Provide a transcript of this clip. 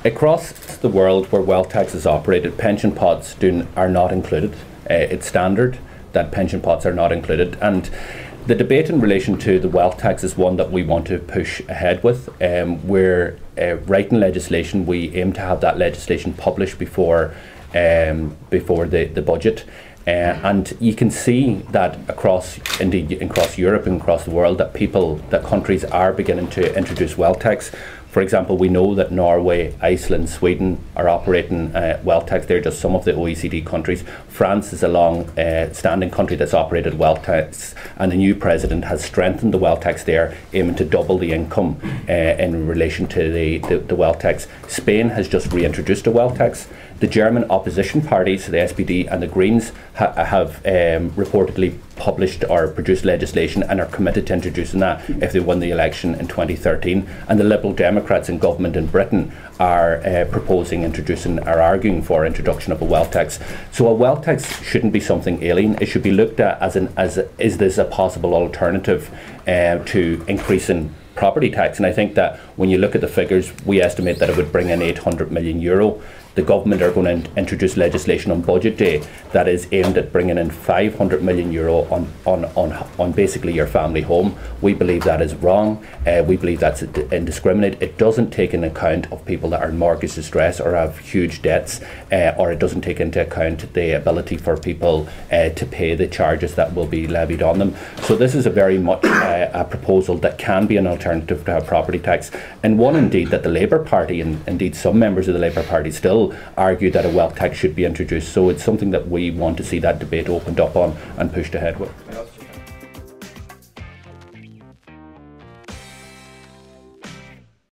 Across the world where wealth tax is operated, pension pots are not included. It's standard that pension pots are not included, and the debate in relation to the wealth tax is one that we want to push ahead with. We're writing legislation. We aim to have that legislation published before the budget. And you can see that across Europe and across the world that countries are beginning to introduce wealth tax. For example, we know that Norway, Iceland, Sweden are operating wealth tax. They're just some of the OECD countries. France is a long-standing country that's operated wealth tax, and the new president has strengthened the wealth tax there, aiming to double the income in relation to the wealth tax. Spain has just reintroduced a wealth tax. The German opposition parties, the SPD and the Greens, have reportedly published or produced legislation and are committed to introducing that if they win the election in 2013. And the Liberal Democrats in government in Britain are arguing for introduction of a wealth tax. So a wealth tax shouldn't be something alien. It should be looked at is this a possible alternative to increasing property tax? And I think that when you look at the figures, we estimate that it would bring in €800 million. The government are going to introduce legislation on budget day that is aimed at bringing in €500 million on basically your family home. We believe that is wrong. We believe that's indiscriminate. It doesn't take into account of people that are in mortgage distress or have huge debts, or it doesn't take into account the ability for people to pay the charges that will be levied on them. So this is a very much a proposal that can be an alternative to a property tax, and one indeed that the Labour Party and indeed some members of the Labour Party still argue that a wealth tax should be introduced. So it's something that we want to see that debate opened up on and pushed ahead with.